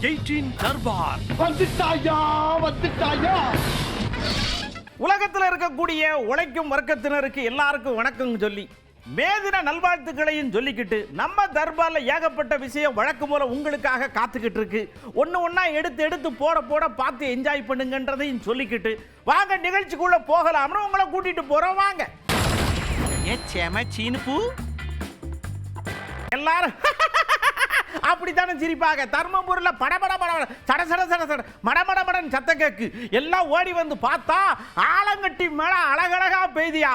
18 தர்பார். உலகத்தில் இருக்கக்கூடிய உழைக்கும் வர்க்கத்தினருக்கு எல்லாருக்கும் வணக்கம் சொல்லி மேதின நல்வாழ்த்துக்களையும் சொல்லிக்கிட்டு நம்ம தர்பார்ல ஏகப்பட்ட விஷயம் வழக்கம் போல உங்களுக்காக காத்துக்கிட்டு இருக்கு. ஒன்னா எடுத்து போட பார்த்து என்ஜாய் பண்ணுங்கன்றதையும் சொல்லிக்கிட்டு வாங்க நிகழ்ச்சிக்குள்ள போகலாம்னு உங்களை கூட்டிட்டு போறோம். வாங்க. எல்லாரும் அப்படித்தானே சிரிப்பாங்க. தர்மபுரியில் படபட சட சட சட சட மடமடமடன் சத்தம் கேக்கு. எல்லாம் ஓடி வந்து பார்த்தா ஆலங்கட்டி மேல அழகழகா பெய்தியா.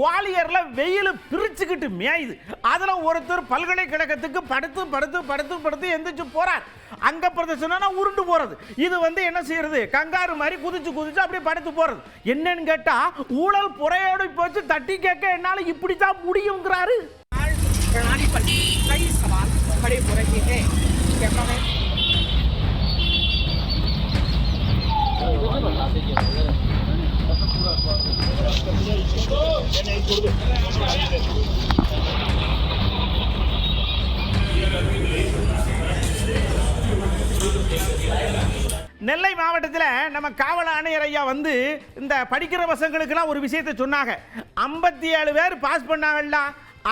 குவாலியர்ல வெயில் பிரிச்சுக்கிட்டு மேயுது. அதுல ஒருத்தர் பல்கலைக்கழகத்துக்கு படுத்து எந்திரிச்சு போறார். அங்க பிரதர்சனம் உருண்டு போறது. இது என்ன செய்யறது, கங்காரு மாதிரி குதிச்சு அப்படியே படுத்து போறது. என்னன்னு கேட்டா ஊழல் புறையோடு போச்சு. தட்டி கேட்க என்னால இப்படித்தான் முடியுங்கிறாரு. நெல்லை மாவட்டத்தில் நம்ம காவல் ஆணையர் ஐயா இந்த படிக்கிற பசங்களுக்கெல்லாம் ஒரு விஷயத்தை சொன்னாங்க. 57 பேர் பாஸ் பண்ணாங்கல்ல,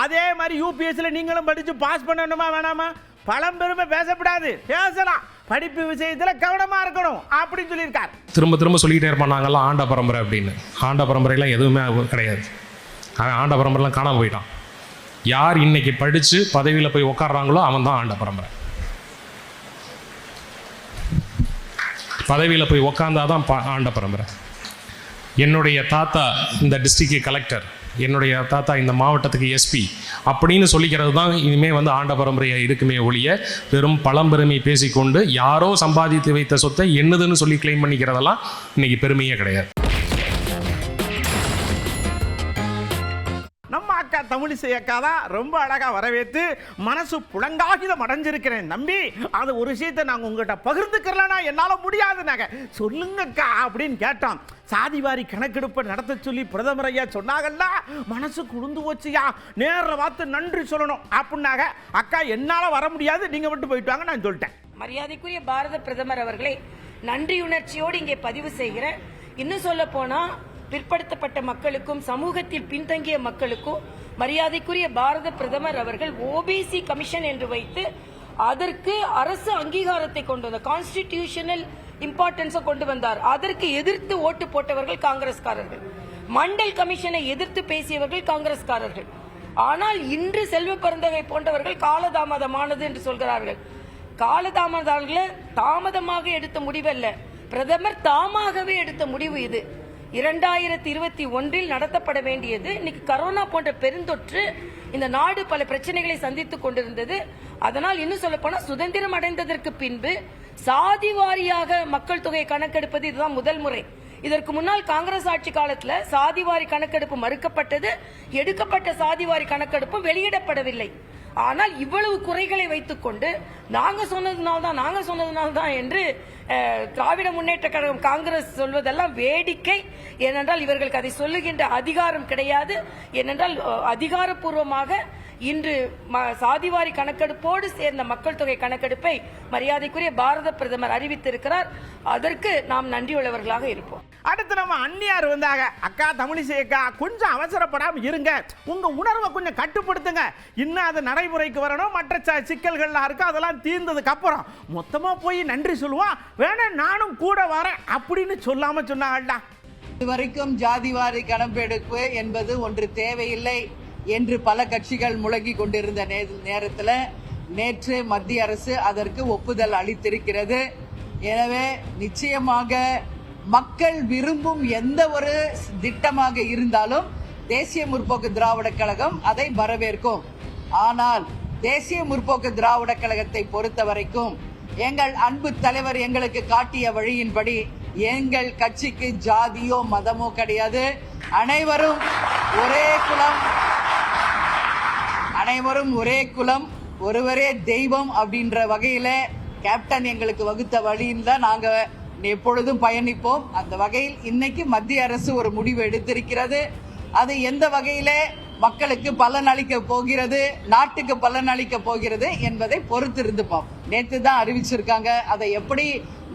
அதே மாதிரி யூபிஎஸ்ல நீங்களும் படிச்சு பாஸ் பண்ணணுமா வேணாமா? பழம்பெருமை பேசப்படாது, பேசலாம். படிப்பு விஷயத்துல கவனமா இருக்கணும் அப்படின்னு சொல்லியிருக்காரு. திரும்ப சொல்லிக்கிட்டே இருப்பான், நாங்கள்லாம் ஆண்ட பரம்பரை அப்படின்னு. ஆண்ட பரம்பரைலாம் எதுவுமே கிடையாது. ஆண்ட பரம்பரைலாம் காணாமல் போயிட்டான். யார் இன்னைக்கு படித்து பதவியில் போய் உட்காடுறாங்களோ அவன் தான் ஆண்ட பரம்பரை. பதவியில் போய் உக்காந்தாதான் ஆண்ட பரம்பரை. என்னுடைய தாத்தா இந்த டிஸ்ட்ரிக்ட் கலெக்டர், என்னுடைய தாத்தா இந்த மாவட்டத்துக்கு எஸ்பி அப்படின்னு சொல்லிக்கிறது தான் இனிமேல் ஆண்ட பரம்பரையாக இருக்குமே ஒழிய வெறும் பழம்பெருமை பேசிக்கொண்டு யாரோ சம்பாதித்து வைத்த சொத்தை என்னதுன்னு சொல்லி கிளைம் பண்ணிக்கிறதெல்லாம் இன்னைக்கு பெருமையே கிடையாது. தமிழிசை அக்கா தான் ரொம்ப அழகா வரவேற்று மனசு புலங்காகிதம் அடைஞ்சிருக்கிறேன் நம்பி. அது ஒரு விஷயத்தை நாங்கள் உங்கள்கிட்ட பகிர்ந்துக்கிறலனா என்னால் முடியாதுனாங்க. சொல்லுங்கக்கா அப்படின்னு கேட்டோம். சாதிவாரி கணக்கெடுப்பை நடத்த சொல்லி பிரதமர் ஐயா சொன்னாங்கல்ல, மனசு குளிர்ந்து போச்சுயா. நேரில் பார்த்து நன்றி சொல்லணும் அப்படின்னாங்க. அக்கா என்னால் வர முடியாது, நீங்கள் மட்டும் போயிட்டு வாங்க நான் சொல்லிட்டேன். மரியாதைக்குரிய பாரத பிரதமர் அவர்களை நன்றியுணர்ச்சியோடு இங்கே பதிவு செய்கிறேன். இன்னும் சொல்ல போனா பிற்படுத்தப்பட்ட மக்களுக்கும் சமூகத்தில் பின்தங்கிய மக்களுக்கும் மரியாதைக்குரிய பாரத பிரதமர் அவர்கள் ஓபிசி கமிஷன் என்று வைத்து அதற்கு அரசு அங்கீகாரத்தை கொண்டு வந்தார். கான்ஸ்டிடியூஷனல் இம்பார்ட்டன்ஸை கொண்டு வந்தார். அதற்கு எதிர்த்து ஓட்டு போட்டவர்கள் காங்கிரஸ்காரர்கள். மண்டல் கமிஷனை எதிர்த்து பேசியவர்கள் காங்கிரஸ்காரர்கள். ஆனால் இன்று செல்வ பெருந்தகை போன்றவர்கள் காலதாமதமானது என்று சொல்கிறார்கள். தாமதமாக எடுத்த முடிவல்ல, பிரதமர் தாமாகவே எடுத்த முடிவு இது. 2021 நடத்தப்பட வேண்டியது. இன்னைக்கு கரோனா போன்ற பெருந்தொற்று இந்த நாடு பல பிரச்சனைகளை சந்தித்துக் கொண்டிருந்தது. அதனால் இன்னும் சொல்ல போனா சுதந்திரம் அடைந்ததற்கு பின்பு சாதி வாரியாக மக்கள் தொகை கணக்கெடுப்பது இதுதான் முதல் முறை. இதற்கு முன்னால் காங்கிரஸ் ஆட்சி காலத்தில் சாதிவாரி கணக்கெடுப்பு மறுக்கப்பட்டது. எடுக்கப்பட்ட சாதிவாரி கணக்கெடுப்பு வெளியிடப்படவில்லை. ஆனால் இவ்வளவு குறைகளை வைத்துக் கொண்டு நாங்க சொன்னதுனால்தான் என்று திராவிட முன்னேற்ற கழகம் காங்கிரஸ் சொல்வதெல்லாம் வேடிக்கை. ஏனென்றால் இவர்களுக்கு அதை சொல்லுகின்ற அதிகாரம் கிடையாது. ஏனென்றால் அதிகாரப்பூர்வமாக இன்று சாதிவாரி கணக்கெடுப்போடு சேர்ந்த மக்கள் தொகை கணக்கெடுப்பை மரியாதைக்குரிய பாரத பிரதமர் அறிவித்திருக்கிறார். அதற்கு நாம் நன்றியுள்ளவர்களாக இருப்போம். அடுத்து நம்ம அந்நியார் வந்தாங்க. அக்கா தமிழிசை அக்கா கொஞ்சம் அவசரப்படாம இருங்க, உங்க உணர்வை கொஞ்சம் கட்டுப்படுத்துங்க. இன்னும் அது நடைமுறைக்கு வரணும். மற்ற சிக்கல்கள்லாம் இருக்கு, அதெல்லாம் தீர்ந்ததுக்கு அப்புறம் மொத்தமா போய் நன்றி சொல்லுவான். வேணா நானும் கூட வரேன் அப்படின்னு சொல்லாம சொன்னாங்கடா. இதுவரைக்கும் ஜாதிவாரி கணக்கெடுப்பு என்பது ஒன்று தேவையில்லை என்று பல கட்சிகள் முழங்கி கொண்டிருந்த நேரத்தில் நேற்று மத்திய அரசு அதற்கு ஒப்புதல் அளித்திருக்கிறது. எனவே நிச்சயமாக மக்கள் விரும்பும் எந்த ஒரு திட்டமாக இருந்தாலும் தேசிய முற்போக்கு திராவிட கழகம் அதை வரவேற்கும். ஆனால் தேசிய முற்போக்கு திராவிட கழகத்தை பொறுத்த வரைக்கும் எங்கள் அன்பு தலைவர் எங்களுக்கு காட்டிய வழியின்படி எங்கள் கட்சிக்கு ஜாதியோ மதமோ கிடையாது. அனைவரும் ஒரே குலம், ஒருவரே தெய்வம் அப்படின்ற வகையில கேப்டன் எங்களுக்கு வகுத்த வழியில் தான் நாங்க எப்பொழுதும் பயணிப்போம். அந்த வகையில் இன்னைக்கு மத்திய அரசு ஒரு முடிவு எடுத்திருக்கிறது. அது எந்த வகையில மக்களுக்கு பலன் அளிக்க போகிறது, நாட்டுக்கு பலன் அளிக்க போகிறது என்பதை பொறுத்திருந்து பார்ப்போம். நேற்று தான் அறிவிச்சிருக்காங்க. அதை எப்படி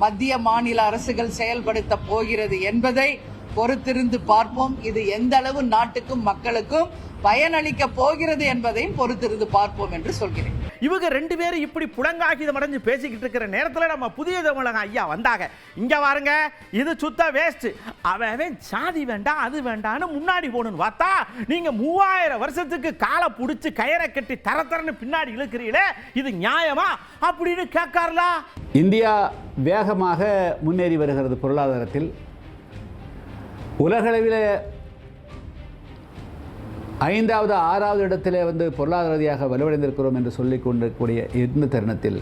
மத்திய மாநில அரசுகள் செயல்படுத்த போகிறது என்பதை பொறுத்திருந்து பார்ப்போம். இது எந்த அளவு நாட்டுக்கும் மக்களுக்கும் பயனளிக்க போகிறது என்பதையும் பொறுத்திருந்து பார்ப்போம் என்று சொல்கிறேன். இவங்க ரெண்டு பேரும் இப்படி புலங்காகிதம் அடைஞ்சு பேசிக்கிட்டு இருக்கிற நேரத்தில் நம்ம புதிய தமிழகம் ஐயா வந்தாங்க. இங்க பாருங்க, இது சுத்த வேஸ்ட். அவன் சாதி வேண்டாம் அது வேண்டாம்னு முன்னாடி போகணும்னு பார்த்தா நீங்க 3000 வருஷத்துக்கு காலை பிடிச்சி கயிறை கட்டி தரத்தரன்னு பின்னாடி இழுக்கிறீங்களே, இது நியாயமா அப்படின்னு கேட்காரலா? இந்தியா வேகமாக முன்னேறி வருகிறது. பொருளாதாரத்தில் உலகளவில் 5வது 6வது இடத்திலே பொருளாதார ரீதியாக வலுவடைந்திருக்கிறோம் என்று சொல்லிக் கொண்டிருக்கக்கூடிய இந்த தருணத்தில்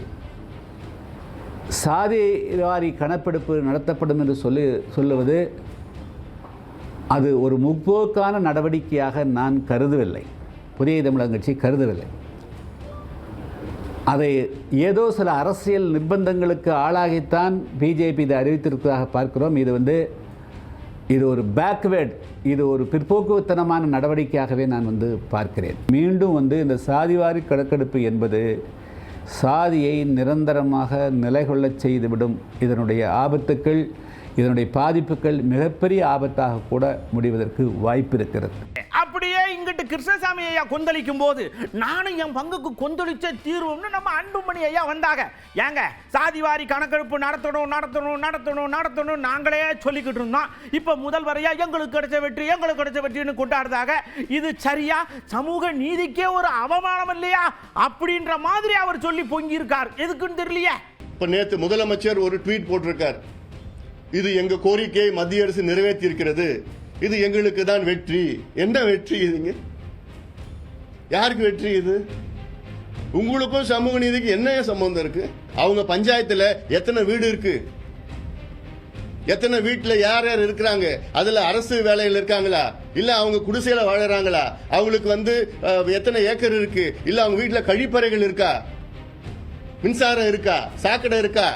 சாதிவாரி கணக்கெடுப்பு நடத்தப்படும் என்று சொல்லுவது அது ஒரு முற்போக்கான நடவடிக்கையாக நான் கருதவில்லை. புதிய தமிழகம் கட்சி கருதவில்லை. அதை ஏதோ சில அரசியல் நிர்பந்தங்களுக்கு ஆளாகித்தான் பிஜேபி இதை அறிவித்திருப்பதாக பார்க்கிறோம். இது ஒரு பேக்வேர்ட், இது ஒரு பிற்போக்குத்தனமான நடவடிக்கையாகவே நான் பார்க்கிறேன். மீண்டும் இந்த சாதிவாரி கணக்கெடுப்பு என்பது சாதியை நிரந்தரமாக நிலைகொள்ளச் செய்துவிடும். இதனுடைய ஆபத்துக்கள், இதனுடைய பாதிப்புகள் மிகப்பெரிய ஆபத்தாக கூட முடிவதற்கு வாய்ப்பு இருக்கிறது. அப்படியே இங்கிட்டு கிருஷ்ணசாமி ஐயா கொந்தளிக்கும் போது நானும் என் பங்குக்கு கொந்தளிச்ச தீர்வுன்னு நம்ம அன்புமணி ஐயா வந்தாங்க. ஏங்க சாதிவாரி கணக்கெடுப்பு நடத்தணும் நாங்களே சொல்லிக்கிட்டு இருந்தோம். இப்ப முதல்வரையா எங்களுக்கு கிடைச்ச வெற்றின்னு கொண்டாடுறாங்க. இது சரியா? சமூக நீதிக்கே ஒரு அவமானம் இல்லையா அப்படின்ற மாதிரி அவர் சொல்லி பொங்கி இருக்கார். எதுக்குன்னு தெரியலையே. இப்ப நேத்து முதலமைச்சர் ஒரு ட்வீட் போட்டிருக்கார். இது எங்க கோரிக்கையை மத்திய அரசு நிறைவேற்றி இருக்கிறது, இது எங்களுக்கு தான் வெற்றி. என்ன வெற்றி இதுங்க? யாருக்கு வெற்றி இது? உங்களுக்கும் சமூக நீதிக்கு என்ன சம்பந்தம் இருக்கு? அவங்க பஞ்சாயத்துல எத்தனை வீடு இருக்கு, எத்தனை வீட்டுல யார் யார் இருக்கிறாங்க, அதுல அரசு வேலையில் இருக்காங்களா இல்ல அவங்க குடிசையில வாழறாங்களா, அவங்களுக்கு எத்தனை ஏக்கர் இருக்கு, இல்ல அவங்க வீட்டுல கழிப்பறைகள் இருக்கா, மின்சாரம் இருக்கா, சாக்கடை இருக்கா,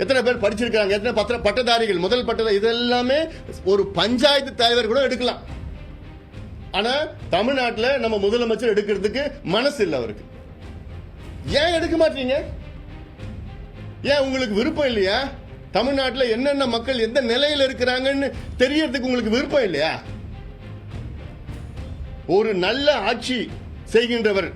எத்தனை பேர் படிச்சிருக்காங்க, எத்தனை பட்டதாரிகள், முதல் பட்டதாரி, இதெல்லாமே ஒரு பஞ்சாயத்து தலைவர் கூட எடுக்கலாம். ஆனா தமிழ்நாட்டில் நம்ம முதலமைச்சர் எடுக்கிறதுக்கு மனசு இல்லை அவருக்கு. ஏன் எடுக்க மாட்டீங்க? ஏன் உங்களுக்கு விருப்பம் இல்லையா? தமிழ்நாட்டில் என்னென்ன மக்கள் எந்த நிலையில் இருக்கிறாங்கன்னு தெரியறதுக்கு உங்களுக்கு விருப்பம் இல்லையா? ஒரு நல்ல ஆட்சி செய்கின்றவர்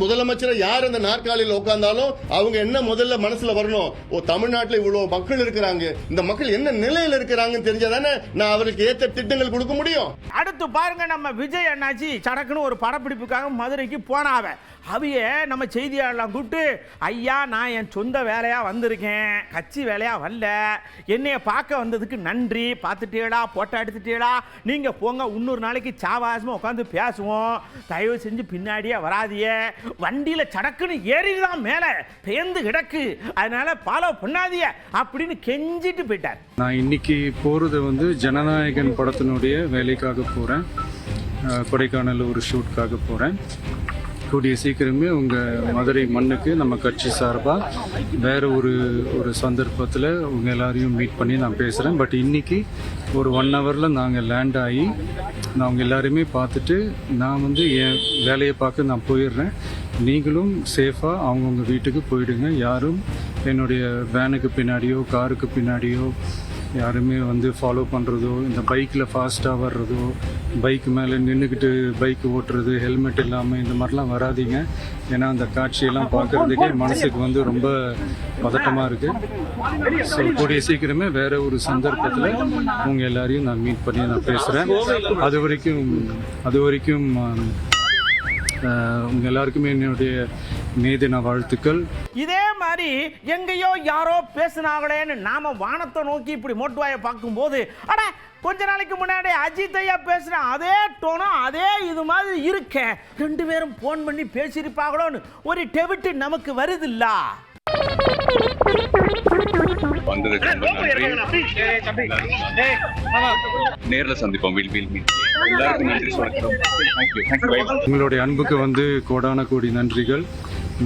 முதலமைச்சரை யார் அந்த நாற்காலியில் உட்கார்ந்தாலும் அவங்க என்ன முதல்ல மனசுல வரணும், தமிழ்நாட்டில் இவ்வளவு மக்கள் இருக்கிறாங்க, இந்த மக்கள் என்ன நிலையில இருக்கிறாங்கன்னு தெரிஞ்சாதானே நான் அவருக்கு ஏற்ற திட்டங்கள் கொடுக்க முடியும். அடுத்து பாருங்க, நம்ம விஜய் அண்ணாச்சி சடக்குன்னு ஒரு படப்பிடிப்புக்காக மதுரைக்கு போனாவ. அவைய நம்ம செய்தியாளர்லாம் கூப்பிட்டு, ஐயா நான் என் சொந்த வேலையா வந்திருக்கேன், கட்சி வேலையா வரல, என்னைய பார்க்க வந்ததுக்கு நன்றி, பார்த்துட்டேடா போட்டோ எடுத்துட்டேடா, நீங்க போங்க, இன்னொரு நாளைக்கு சாவாசமா உட்காந்து பேசுவோம், தயவு செஞ்சு பின்னாடியே வராதிய, வண்டியில சடக்குன்னு ஏறிதான் மேல பெயர்ந்து கிடக்கு, அதனால ஃபாலோ பண்ணாதிய அப்படின்னு கெஞ்சிட்டு போயிட்டார். நான் இன்னைக்கு போறது ஜனநாயகன் படத்தினுடைய வேலைக்காக போறேன். கொடைக்கானல் ஒரு ஷூட்காக போறேன். கூடிய சீக்கிரமே உங்கள் மதுரை மண்ணுக்கு நம்ம கட்சி சார்பாக வேறு ஒரு சந்தர்ப்பத்தில் உங்கள் எல்லாரையும் மீட் பண்ணி நான் பேசுகிறேன். பட் இன்றைக்கி ஒரு 1 ஹவரில் நாங்கள் லேண்ட் ஆகி நான் அவங்க எல்லாருமே பார்த்துட்டு நான் என் வேலையை பார்க்க நான் போயிடுறேன். நீங்களும் சேஃபாக அவங்கவுங்க வீட்டுக்கு போயிடுங்க. யாரும் என்னுடைய வேனுக்கு பின்னாடியோ காருக்கு பின்னாடியோ யாருமே ஃபாலோ பண்ணுறதோ, இந்த பைக்கில் ஃபாஸ்ட்டாக வர்றதோ, பைக் மேலே நின்றுக்கிட்டு பைக் ஓட்டுறது, ஹெல்மெட் இல்லாமல் இந்த மாதிரிலாம் வராதிங்க. ஏன்னா அந்த காட்சியெல்லாம் பார்க்குறதுக்கே மனசுக்கு ரொம்ப பதட்டமாக இருக்குது. ஸோ கூடிய சீக்கிரமே வேறு ஒரு சந்தர்ப்பத்தில் உங்கள் எல்லாரையும் நான் மீட் பண்ணி நான் பேசுகிறேன். அது வரைக்கும் உங்க எல்லாருக்குமே என்னுடைய மேதின வாழ்த்துக்கள். இதே மாதிரி எங்கேயோ யாரோ பேசினாங்களேன்னு நாம வானத்தை நோக்கி இப்படி மோட்டுவாயை பார்க்கும்போது, அட கொஞ்ச நாளைக்கு முன்னாடி அஜித் ஐயா பேசுன அதே டோனும் அதே இது மாதிரி இருக்க, 2 பேரும் போன் பண்ணி பேசியிருப்பாங்களோன்னு ஒரு டெவிட்டு நமக்கு வருதில்ல. வந்ததுக்கு ரொம்ப நன்றி. நேர்ல சந்திப்போம். எல்லாருக்கும் நன்றி சொல்றோம். தேங்க்யூ. உங்களுடைய அன்புக்கு வந்து கோடான கோடி நன்றிகள்.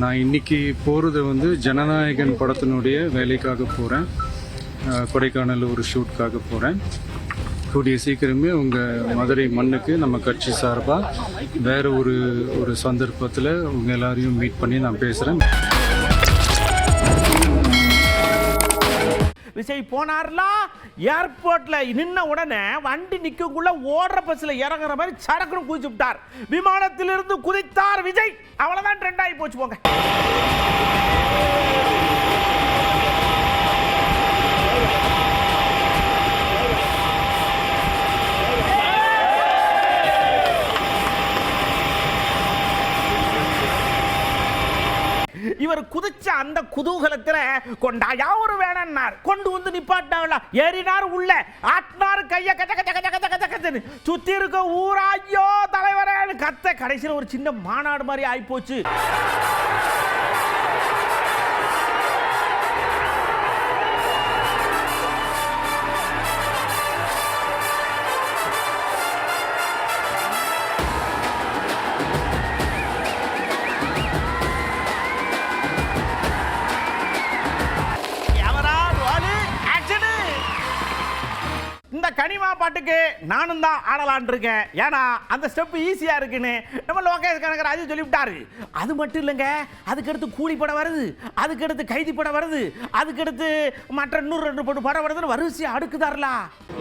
நான் இன்னைக்கு போகிறது வந்து ஜனநாயகன் படத்தினுடைய வேலைக்காக போகிறேன். கொடைக்கானல் ஒரு ஷூட்காக போகிறேன். கூடிய சீக்கிரமே உங்கள் மதுரை மண்ணுக்கு நம்ம கட்சி சார்பாக வேறு ஒரு சந்தர்ப்பத்தில் உங்கள் எல்லாரையும் மீட் பண்ணி நான் பேசுகிறேன். விஜய் போனார்லா, ஏர்போர்ட்ல நின்ன உடனே வண்டி நிற்கக்குள்ள ஓடுற பஸ்ல இறங்குற மாதிரி சடக்குன்னு குதிச்சு விட்டார். விமானத்திலிருந்து குதித்தார் விஜய். அவ்வளவுதான் ட்ரெண்ட் ஆகி போச்சு போங்க. இவர் குதிச்ச அந்த குதூகலத்துல கொண்டாயா ஒரு வேணார் கொண்டு வந்து நிப்பாட்டாங்களா, ஏறினார் உள்ள, ஆட்டினார் கைய, கச்ச கச்ச கச்ச கச்ச கச்ச கச்சன்னு சுத்தி இருக்க ஊராயோ தலைவரே கத்த. கடைசியில் ஒரு சின்ன மாநாடு மாதிரி ஆயிப்போச்சு. இந்த கனிமா பாட்டுக்கு நானும் தான் ஆடலான் இருக்கேன். ஏன்னா அந்த ஸ்டெப் ஈஸியா இருக்குன்னு நம்ம லோகேஷ் கனகராஜ் சொல்லிவிட்டாரு. அது மட்டும் இல்லைங்க, அதுக்கடுத்து கூலி படம் வருது, அதுக்கடுத்து கைதி படம் வருது, அதுக்கடுத்து மற்ற 2 படம் வருதுன்னு வரிசையா அடுக்குதாருல.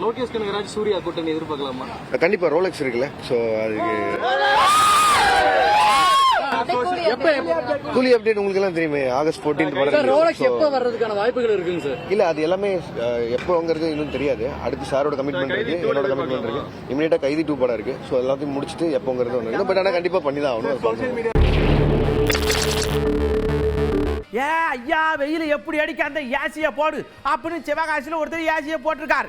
லோகேஷ் கனகராஜ் சூர்யா கூட்டணி எதிர்பார்க்கலாமா? கண்டிப்பா ரோலெக்ஸ் இருக்குல்ல, ஸோ அதுக்கு கூலி அப்டேட் உங்களுக்கு எல்லாம் தெரியுமே. ஆகஸ்ட் 14 ரோலெக்ஸ் எப்போ வர்றதுக்கான வாய்ப்புகள் இருக்குங்க சார்? இல்ல அது எல்லாமே எப்போங்கிறது இன்னும் தெரியாது. அடுத்து சாரோட கமிட்மெண்ட் இருக்கு, என்னோட கமிட்மெண்ட் இருக்கு. இமீடியட்டா கைதி 2 படம் இருக்கு. ஸோ எல்லாத்தையும் முடிச்சுட்டு எப்போங்கிறது ஒன்று இருக்கு. பட் ஆனால் கண்டிப்பா பண்ணி தான் ஆகணும். ஏ ஐயா, வெயில் எப்படி அடிக்க, அந்த ஏசியை போடு அப்படின்னு சிவகாசியில் ஒருத்தர் ஏசியை போட்டிருக்காரு.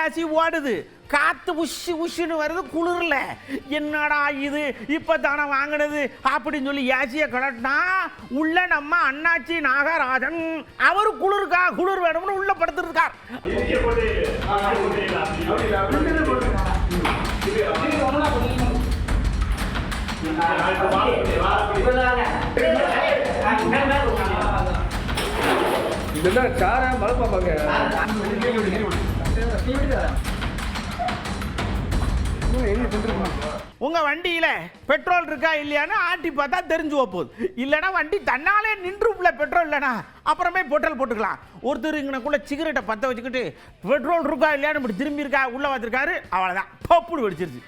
ஏசி ஓடுது, காத்து உஷு உஷுன்னு வருது, குளிர்ல. என்னடா இது இப்ப தானே வாங்கினது அப்படின்னு சொல்லி ஏசியை கலட்டினா உள்ள நம்ம அண்ணாச்சி நாகராஜன் அவரு குளிர் வேணும்னு உள்ள படுத்துருக்கார். உங்க வண்டியில பெட்ரோல் இருக்கா இல்லையான்னு ஆட்டி பார்த்தா தெரிஞ்சு போகுது. இல்லைன்னா வண்டி தன்னாலே நின்றுல பெட்ரோல் இல்லைனா அப்புறமே பெட்ரோல் போட்டுக்கலாம். ஒருத்தர் இங்கனக்குள்ள சிகரெட்டை பற்ற வச்சுக்கிட்டு பெட்ரோல் இருக்கா இல்லையான்னு இப்படி திரும்பி இருக்கா உள்ள வச்சிருக்காரு. அவ்வளவுதான், பப்புடு வெடிச்சிருச்சு.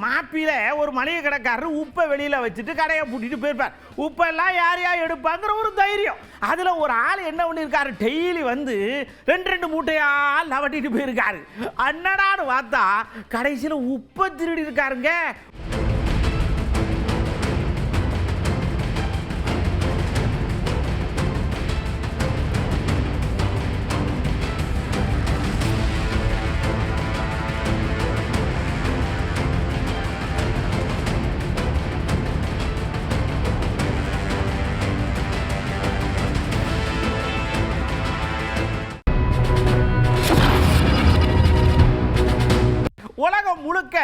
மாப்பில ஒரு மளிகை கடைக்காரர் உப்பை வெளியில வச்சுட்டு கடையை பூட்டிட்டு போயிருப்பார். உப்பெல்லாம் யார் எடுப்பாங்கிற ஒரு தைரியம். அதுல ஒரு ஆள் என்ன பண்ணிருக்காரு, டெய்லி வந்து 2 மூட்டையா லவட்டிட்டு போயிருக்காரு. அண்ணடான்னு பார்த்தா கடைசியில உப்பை திருடி இருக்காருங்க. உலகம் முழுக்க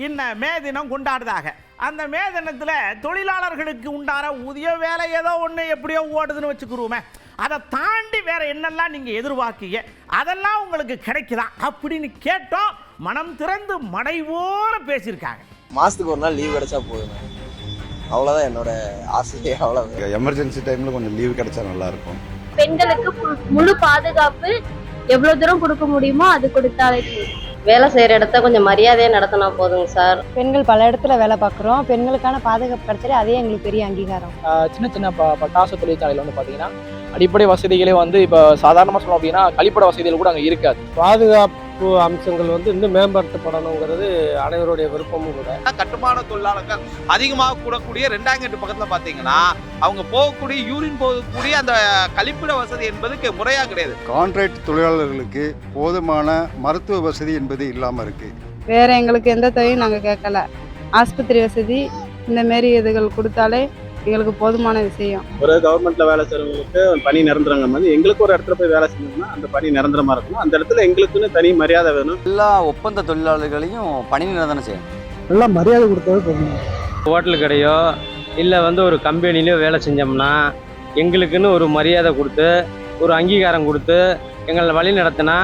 இந்த மே தினம் கொண்டாடுதாக. அந்த மே தினத்தில் தொழிலாளர்களுக்கு உண்டான ஊதிய வேலை ஏதோ ஒன்று எப்படியோ ஓடுதுன்னு வச்சுக்கிறோமே. அதை தாண்டி வேற என்னெல்லாம் நீங்க எதிர்பார்க்கீங்க, அதெல்லாம் உங்களுக்கு கிடைக்குதா அப்படின்னு கேட்டோம். மனம் திறந்து மடைவோர பேசியிருக்காங்க. மாசத்துக்கு ஒரு நாள் லீவ் கிடைச்சா போதும், அவ்வளோதான் என்னோட ஆசையே. அவ்வளோ எமர்ஜென்சி டைம்ல கொஞ்சம் லீவ் கிடைச்சா நல்லா இருக்கும். பெண்களுக்கு முழு பாதுகாப்பு எவ்வளவு தூரம் கொடுக்க முடியுமோ அது கொடுத்தாலே வேலை செய்யற இடத்த கொஞ்சம் மரியாதையா நடத்தினா போதுங்க சார். பெண்கள் பல இடத்துல வேலை பார்க்குறோம், பெண்களுக்கான பாதுகாப்பு கிடைச்சாலே அதே எங்களுக்கு பெரிய அங்கீகாரம். சின்ன சின்ன பட்டாசு தொழிற்சாலையில் வந்து பார்த்தீங்கன்னா அடிப்படை வசதிகளே வந்து இப்போ சாதாரணமாக சொல்லணும் அப்படின்னா கழிப்பட வசதிகள் கூட அங்கே இருக்காது. பாதுகாப்பு பாதுகாப்பு அம்சங்கள் வந்து இன்னும் மேம்படுத்தப்படணுங்கிறது அனைவருடைய விருப்பமும் கூட. கட்டுமான தொழிலாளர்கள் அதிகமாக கூடக்கூடிய 2ஆம் கேட்டு பக்கத்தில் பார்த்தீங்கன்னா அவங்க போகக்கூடிய யூரின் போகக்கூடிய அந்த கழிப்பிட வசதி என்பது முறையாக கிடையாது. கான்ட்ராக்ட் தொழிலாளர்களுக்கு போதுமான மருத்துவ வசதி என்பது இல்லாமல் இருக்கு. வேற எங்களுக்கு எந்த தொகையும் நாங்கள் கேட்கல. ஆஸ்பத்திரி வசதி இந்த மாரி இதுகள் கொடுத்தாலே எங்களுக்கு போதுமான விஷயம். ஒரு கவர்மெண்ட்ல வேலை செய்யறவங்களுக்கு பணி நிரந்தரங்க மாதிரி எங்களுக்கு ஒரு இடத்துல போய் வேலை செஞ்சோம்னா அந்த பணி நிரந்தரமா இருக்கணும். அந்த இடத்துல எங்களுக்குன்னு தனி மரியாதை வேணும். எல்லா ஒப்பந்த தொழிலாளர்களையும் பணி நிரந்தரம் செய்யணும். எல்லாம் மரியாதை கொடுத்தாவே போதும். ஹோட்டல் கடையோ இல்லை வந்து ஒரு கம்பெனிலையோ வேலை செஞ்சோம்னா எங்களுக்குன்னு ஒரு மரியாதை கொடுத்து ஒரு அங்கீகாரம் கொடுத்து எங்களை வழி நடத்தினா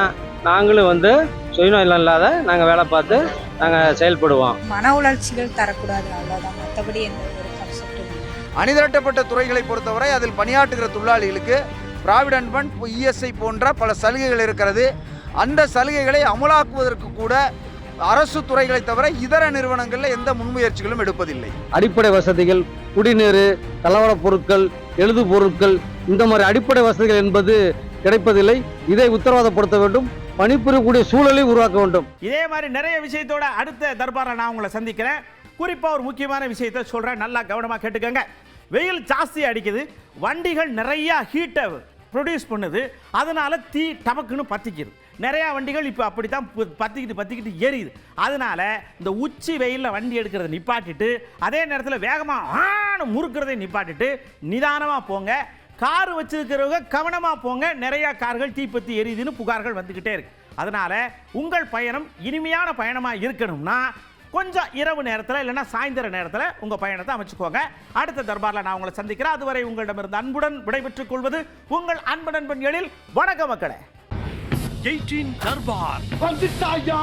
நாங்களும் வந்து சுயநலம் இல்லாத நாங்கள் வேலை பார்த்து நாங்கள் செயல்படுவோம். மன உணர்ச்சிகள் தரக்கூடாது, அவ்வளோதான். மற்றபடி எந்த ஒரு கான்செப்டும். அணிதிரட்டப்பட்ட துறைகளை பொறுத்தவரை அதில் பணியாற்றுகிற தொழிலாளிகளுக்கு ப்ராவிடன்ட் ஃபண்ட், இஎஸ்ஐ போன்ற பல சலுகைகள் இருக்கிறது. அந்த சலுகைகளை அமலாக்குவதற்கு கூட அரசு துறைகளை தவிர இதர நிறுவனங்களில் எந்த முன்முயற்சிகளும் எடுப்பதில்லை. அடிப்படை வசதிகள், குடிநீர், கலவரப் பொருட்கள், எழுது பொருட்கள், இந்த மாதிரி அடிப்படை வசதிகள் என்பது கிடைப்பதில்லை. இதை உத்தரவாதப்படுத்த வேண்டும். பணிபுரியக்கூடிய சூழலை உருவாக்க வேண்டும். இதே மாதிரி நிறைய விஷயத்தோட அடுத்த தர்பாரில் நான் உங்களை சந்திக்கிறேன். குறிப்பாக ஒரு முக்கியமான விஷயத்தை சொல்கிறேன், நல்லா கவனமாக கேட்டுக்கோங்க. வெயில் ஜாஸ்தி அடிக்குது, வண்டிகள் நிறையா ஹீட்டை ப்ரொடியூஸ் பண்ணுது, அதனால தீ டபக்குன்னு பற்றிக்குது. நிறையா வண்டிகள் இப்போ அப்படி தான் பற்றிக்கிட்டு எரியுது. அதனால இந்த உச்சி வெயிலில் வண்டி எடுக்கிறத நிப்பாட்டிட்டு அதே நேரத்தில் வேகமாக முறுக்கிறதை நிப்பாட்டிட்டு நிதானமாக போங்க. கார் வச்சிருக்கிறவங்க கவனமாக போங்க. நிறையா கார்கள் தீப்பற்றி எரியுதுன்னு புகார்கள் வந்துக்கிட்டே இருக்கு. அதனால் உங்கள் பயணம் இனிமையான பயணமாக இருக்கணும்னா கொஞ்சம் இரவு நேரத்தில் இல்லைன்னா சாயந்தர நேரத்தில் உங்கள் பயணத்தை அமைச்சுக்கோங்க. அடுத்த தர்பாரில் நான் உங்களை சந்திக்கிறேன். அதுவரை உங்களிடமிருந்து அன்புடன் விடைபெற்றுக் கொள்வது உங்கள் அன்பு நண்பன் எழில். வணக்க மக்களே. 18 தர்பார் வந்துட்டாயா